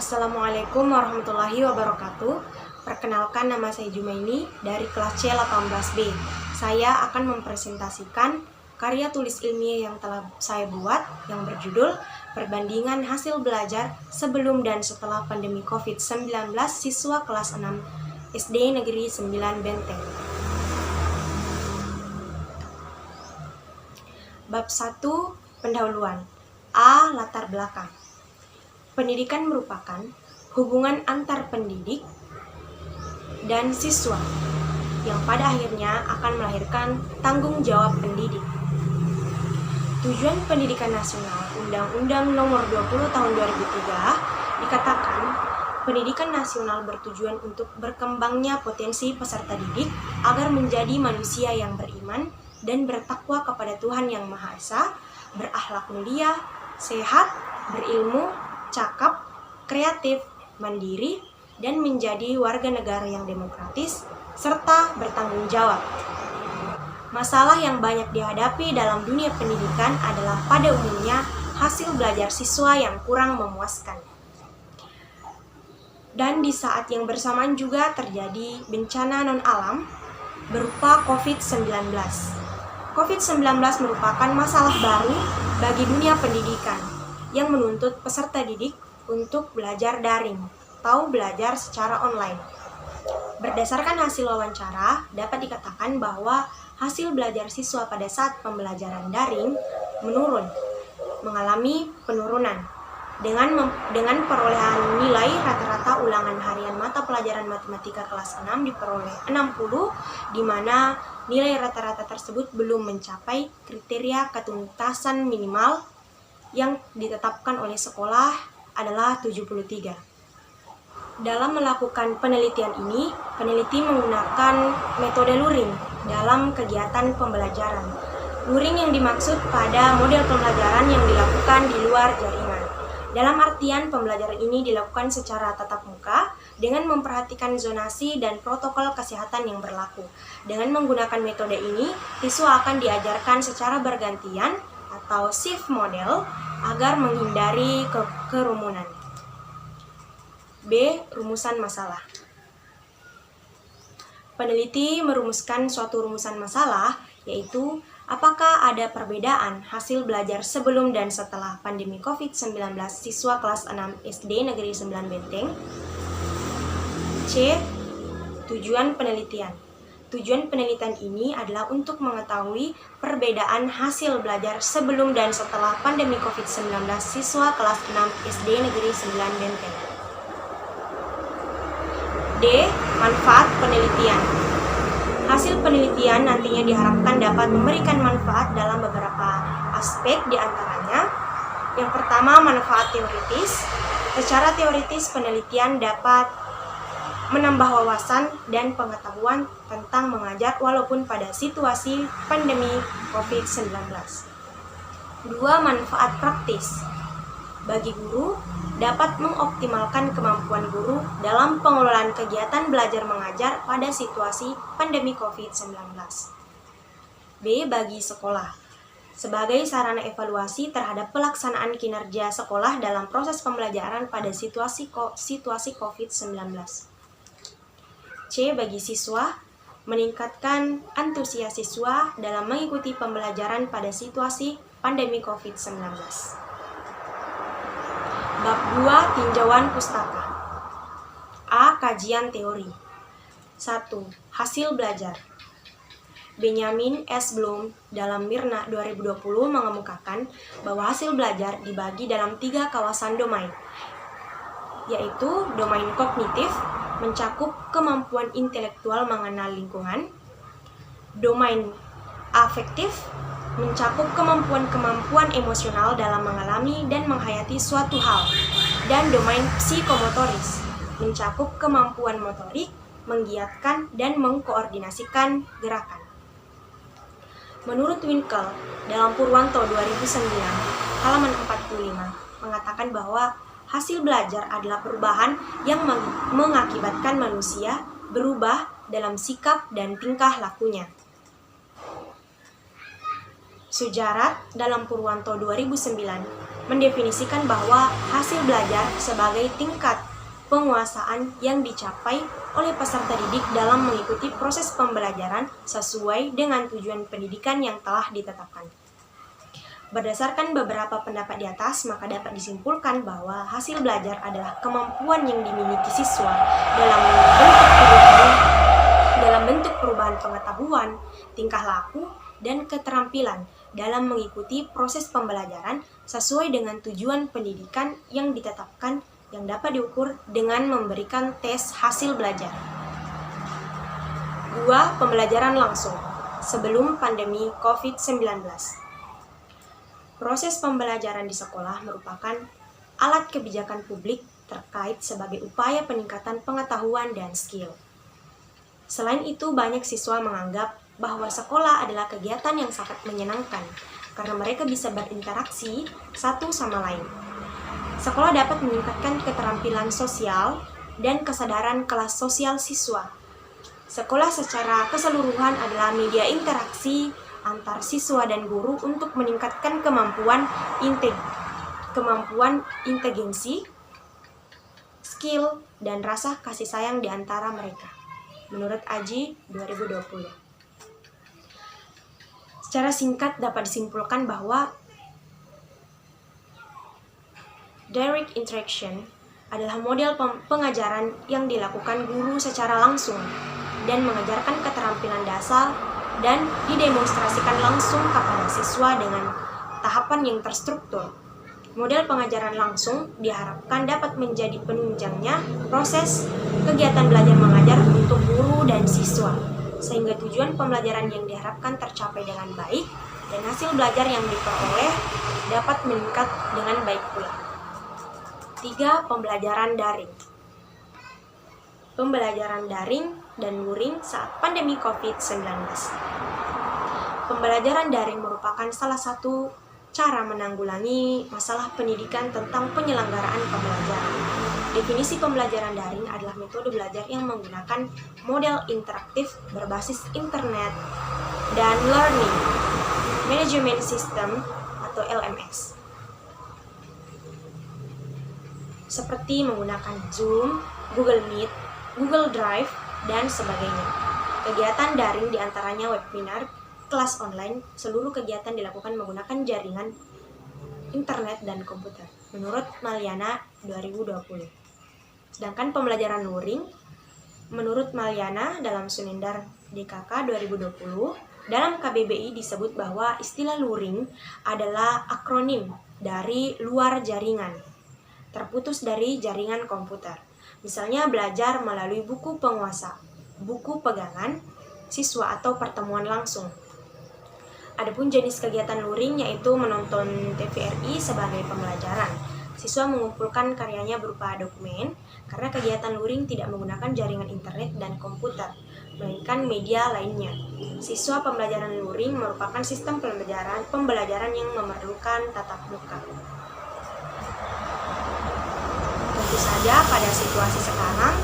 Assalamualaikum warahmatullahi wabarakatuh. Perkenalkan, nama saya Jumaini dari kelas C 18B. Saya akan mempresentasikan karya tulis ilmiah yang telah saya buat yang berjudul Perbandingan Hasil Belajar Sebelum dan Setelah Pandemi COVID-19 Siswa Kelas 6 SD Negeri 9 Benteng. Bab 1. Pendahuluan. A. Latar belakang. Pendidikan merupakan hubungan antar pendidik dan siswa yang pada akhirnya akan melahirkan tanggung jawab pendidik. Tujuan Pendidikan Nasional Undang-Undang Nomor 20 Tahun 2003 dikatakan, pendidikan nasional bertujuan untuk berkembangnya potensi peserta didik agar menjadi manusia yang beriman dan bertakwa kepada Tuhan Yang Maha Esa, berakhlak mulia, sehat, berilmu, cakap, kreatif, mandiri, dan menjadi warga negara yang demokratis, serta bertanggung jawab. Masalah yang banyak dihadapi dalam dunia pendidikan adalah pada umumnya hasil belajar siswa yang kurang memuaskan. Dan di saat yang bersamaan juga terjadi bencana non-alam berupa COVID-19. COVID-19 merupakan masalah baru bagi dunia pendidikan yang menuntut peserta didik untuk belajar daring atau belajar secara online. Berdasarkan hasil wawancara, dapat dikatakan bahwa hasil belajar siswa pada saat pembelajaran daring mengalami penurunan. Dengan perolehan nilai rata-rata ulangan harian mata pelajaran matematika kelas 6 diperoleh 60, di mana nilai rata-rata tersebut belum mencapai kriteria ketuntasan minimal yang ditetapkan oleh sekolah adalah 73. Dalam melakukan penelitian ini, peneliti menggunakan metode luring dalam kegiatan pembelajaran. Luring yang dimaksud pada model pembelajaran yang dilakukan di luar jaringan. Dalam artian, pembelajaran ini dilakukan secara tatap muka dengan memperhatikan zonasi dan protokol kesehatan yang berlaku. Dengan menggunakan metode ini, siswa akan diajarkan secara bergantian atau shift model agar menghindari kerumunan. B. Rumusan masalah. Peneliti merumuskan suatu rumusan masalah, yaitu apakah ada perbedaan hasil belajar sebelum dan setelah pandemi COVID-19 siswa kelas 6 SD Negeri 9 Benteng? C. Tujuan penelitian. Tujuan penelitian ini adalah untuk mengetahui perbedaan hasil belajar sebelum dan setelah pandemi COVID-19 siswa kelas 6 SD Negeri 9 Benteng. D. Manfaat penelitian. Hasil penelitian nantinya diharapkan dapat memberikan manfaat dalam beberapa aspek, diantaranya yang pertama, manfaat teoritis. Secara teoritis, penelitian dapat menambah wawasan dan pengetahuan tentang mengajar walaupun pada situasi pandemi COVID-19. 2. Manfaat praktis. Bagi guru, dapat mengoptimalkan kemampuan guru dalam pengelolaan kegiatan belajar mengajar pada situasi pandemi COVID-19. B. Bagi sekolah. Sebagai sarana evaluasi terhadap pelaksanaan kinerja sekolah dalam proses pembelajaran pada situasi COVID-19. C. Bagi siswa, meningkatkan antusias siswa dalam mengikuti pembelajaran pada situasi pandemi COVID-19. Bab 2. Tinjauan pustaka. A. Kajian teori. 1. Hasil belajar. Benjamin S. Bloom dalam Myrna 2020 mengemukakan bahwa hasil belajar dibagi dalam 3 kawasan domain, yaitu domain kognitif, mencakup kemampuan intelektual mengenal lingkungan, domain afektif, mencakup kemampuan emosional dalam mengalami dan menghayati suatu hal, dan domain psikomotoris, mencakup kemampuan motorik, menggiatkan dan mengkoordinasikan gerakan. Menurut Winkel dalam Purwanto 2009, halaman 45, mengatakan bahwa hasil belajar adalah perubahan yang mengakibatkan manusia berubah dalam sikap dan tingkah lakunya. Sujarat dalam Purwanto 2009 mendefinisikan bahwa hasil belajar sebagai tingkat penguasaan yang dicapai oleh peserta didik dalam mengikuti proses pembelajaran sesuai dengan tujuan pendidikan yang telah ditetapkan. Berdasarkan beberapa pendapat di atas, maka dapat disimpulkan bahwa hasil belajar adalah kemampuan yang dimiliki siswa dalam bentuk perubahan pengetahuan, tingkah laku, dan keterampilan dalam mengikuti proses pembelajaran sesuai dengan tujuan pendidikan yang ditetapkan yang dapat diukur dengan memberikan tes hasil belajar. 2. Pembelajaran langsung sebelum pandemi COVID-19. Proses pembelajaran di sekolah merupakan alat kebijakan publik terkait sebagai upaya peningkatan pengetahuan dan skill. Selain itu, banyak siswa menganggap bahwa sekolah adalah kegiatan yang sangat menyenangkan karena mereka bisa berinteraksi satu sama lain. Sekolah dapat meningkatkan keterampilan sosial dan kesadaran kelas sosial siswa. Sekolah secara keseluruhan adalah media interaksi antar siswa dan guru untuk meningkatkan kemampuan inteligensi, skill, dan rasa kasih sayang di antara mereka. Menurut Aji 2020. Secara singkat dapat disimpulkan bahwa direct interaction adalah model pengajaran yang dilakukan guru secara langsung dan mengajarkan keterampilan dasar dan didemonstrasikan langsung kepada siswa dengan tahapan yang terstruktur. Model pengajaran langsung diharapkan dapat menjadi penunjangnya proses kegiatan belajar mengajar untuk guru dan siswa, sehingga tujuan pembelajaran yang diharapkan tercapai dengan baik dan hasil belajar yang diperoleh dapat meningkat dengan baik pula. 3. Pembelajaran daring. Pembelajaran daring dan luring saat pandemi COVID-19. Pembelajaran daring merupakan salah satu cara menanggulangi masalah pendidikan tentang penyelenggaraan pembelajaran. Definisi pembelajaran daring adalah metode belajar yang menggunakan model interaktif berbasis internet dan learning management system atau LMS. Seperti menggunakan Zoom, Google Meet, Google Drive, dan sebagainya. Kegiatan daring diantaranya webinar, kelas online, seluruh kegiatan dilakukan menggunakan jaringan internet dan komputer, menurut Maliana 2020. Sedangkan pembelajaran luring, menurut Maliana dalam Sunendar DKK 2020, dalam KBBI disebut bahwa istilah luring adalah akronim dari luar jaringan, terputus dari jaringan komputer. Misalnya belajar melalui buku penguasa, buku pegangan siswa atau pertemuan langsung. Adapun jenis kegiatan luring yaitu menonton TVRI sebagai pembelajaran. Siswa mengumpulkan karyanya berupa dokumen karena kegiatan luring tidak menggunakan jaringan internet dan komputer, melainkan media lainnya. Siswa pembelajaran luring merupakan sistem pembelajaran yang memerlukan tatap muka. Tentu saja pada situasi sekarang,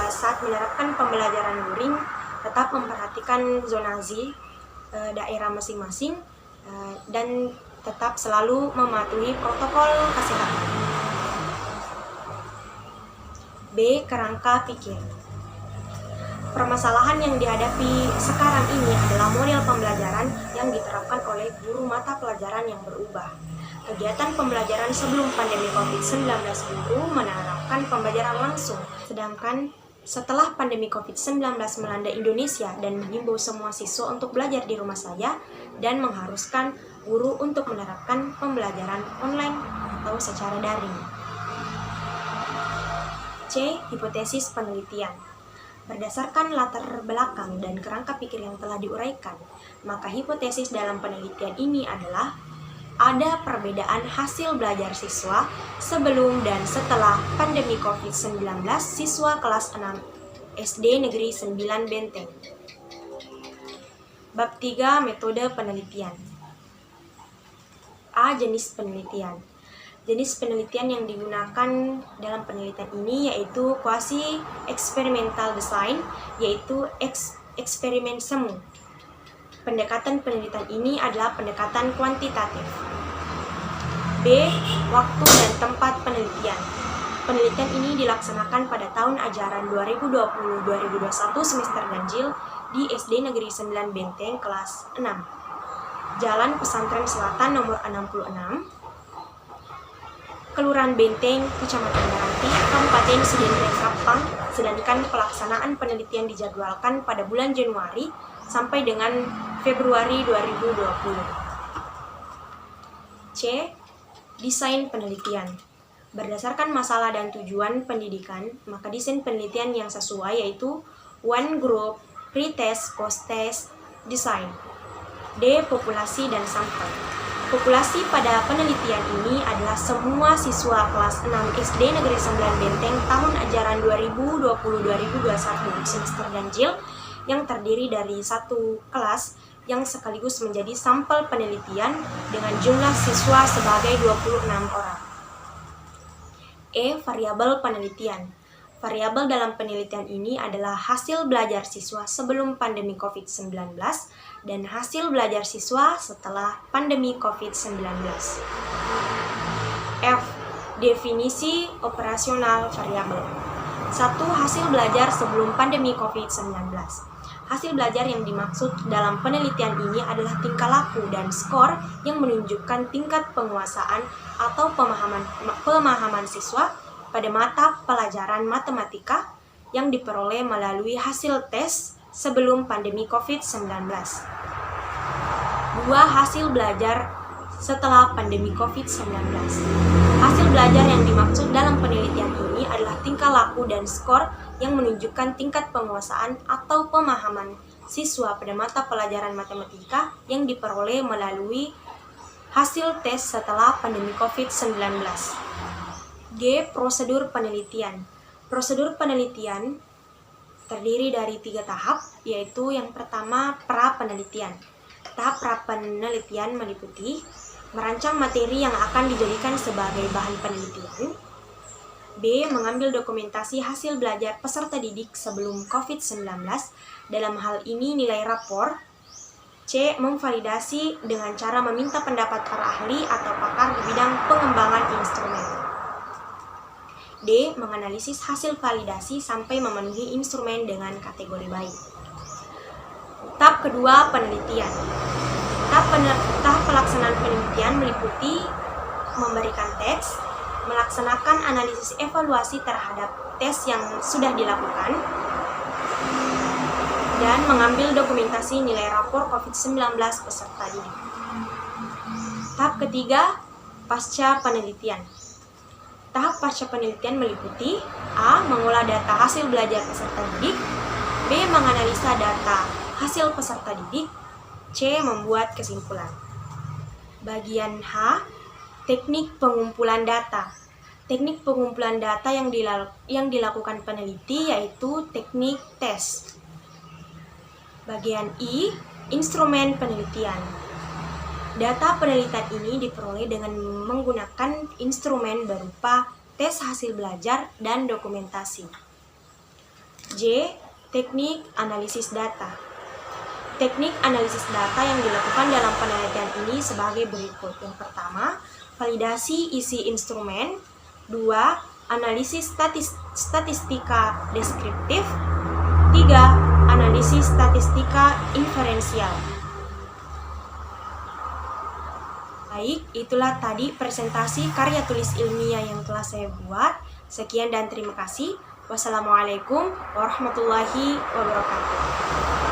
saat menerapkan pembelajaran luring, tetap memperhatikan zonasi daerah masing-masing dan tetap selalu mematuhi protokol kesehatan. B. Kerangka pikir. Permasalahan yang dihadapi sekarang ini adalah model pembelajaran yang diterapkan oleh guru mata pelajaran yang berubah. Kegiatan pembelajaran sebelum pandemi COVID-19 guru menerapkan pembelajaran langsung, sedangkan setelah pandemi COVID-19 melanda Indonesia dan menghimbau semua siswa untuk belajar di rumah saja dan mengharuskan guru untuk menerapkan pembelajaran online atau secara daring. C. Hipotesis penelitian. Berdasarkan latar belakang dan kerangka pikir yang telah diuraikan, maka hipotesis dalam penelitian ini adalah ada perbedaan hasil belajar siswa sebelum dan setelah pandemi COVID-19 siswa kelas 6 SD Negeri 9 Benteng. Bab 3. Metode penelitian. A. Jenis penelitian. Jenis penelitian yang digunakan dalam penelitian ini yaitu quasi-experimental design, yaitu eksperimen semu. Pendekatan penelitian ini adalah pendekatan kuantitatif. B. Waktu dan tempat penelitian. Penelitian ini dilaksanakan pada tahun ajaran 2020-2021 semester ganjil di SD Negeri 9 Benteng kelas 6. Jalan Pesantren Selatan nomor 66, Kelurahan Benteng, Kecamatan Meranti, Kabupaten Sidendreng Kapang, sedangkan pelaksanaan penelitian dijadwalkan pada bulan Januari sampai dengan Februari 2020. C. Desain penelitian. Berdasarkan masalah dan tujuan pendidikan, maka desain penelitian yang sesuai yaitu one group, pre-test, post-test, design. D. Populasi dan sampel. Populasi pada penelitian ini adalah semua siswa kelas 6 SD Negeri 9 Benteng tahun ajaran 2020-2021 semester ganjil yang terdiri dari satu kelas yang sekaligus menjadi sampel penelitian dengan jumlah siswa sebagai 26 orang. E. Variabel penelitian. Variabel dalam penelitian ini adalah hasil belajar siswa sebelum pandemi COVID-19 dan hasil belajar siswa setelah pandemi COVID-19. F. Definisi operasional variabel. 1. Hasil belajar sebelum pandemi COVID-19. Hasil belajar yang dimaksud dalam penelitian ini adalah tingkah laku dan skor yang menunjukkan tingkat penguasaan atau pemahaman siswa pada mata pelajaran matematika yang diperoleh melalui hasil tes sebelum pandemi COVID-19. 2. Hasil belajar setelah pandemi COVID-19. Hasil belajar yang dimaksud dalam penelitian ini adalah tingkah laku dan skor yang menunjukkan tingkat penguasaan atau pemahaman siswa pada mata pelajaran matematika yang diperoleh melalui hasil tes setelah pandemi COVID-19. G. Prosedur penelitian. Prosedur penelitian terdiri dari 3 tahap, yaitu yang pertama pra-penelitian. Tahap pra-penelitian meliputi merancang materi yang akan dijadikan sebagai bahan penelitian. B. Mengambil dokumentasi hasil belajar peserta didik sebelum COVID-19, dalam hal ini nilai rapor. C. Memvalidasi dengan cara meminta pendapat para ahli atau pakar di bidang pengembangan instrumen. D. Menganalisis hasil validasi sampai memenuhi instrumen dengan kategori baik. Tahap kedua, penelitian. Tahap pelaksanaan penelitian meliputi memberikan teks, melaksanakan analisis evaluasi terhadap tes yang sudah dilakukan, dan mengambil dokumentasi nilai rapor COVID-19 peserta didik. Tahap ketiga, pasca penelitian. Tahap pasca penelitian meliputi A. Mengolah data hasil belajar peserta didik, B. Menganalisa data hasil peserta didik, C. Membuat kesimpulan. Bagian H. Teknik pengumpulan data. Teknik pengumpulan data yang dilakukan peneliti yaitu teknik tes. Bagian I. Instrumen penelitian. Data penelitian ini diperoleh dengan menggunakan instrumen berupa tes hasil belajar dan dokumentasi. J. Teknik analisis data. Teknik analisis data yang dilakukan dalam penelitian ini sebagai berikut. Yang pertama, validasi isi instrumen. 2. Analisis statistika deskriptif. 3. Analisis statistika inferensial. Baik, itulah tadi presentasi karya tulis ilmiah yang telah saya buat. Sekian dan terima kasih. Wassalamualaikum warahmatullahi wabarakatuh.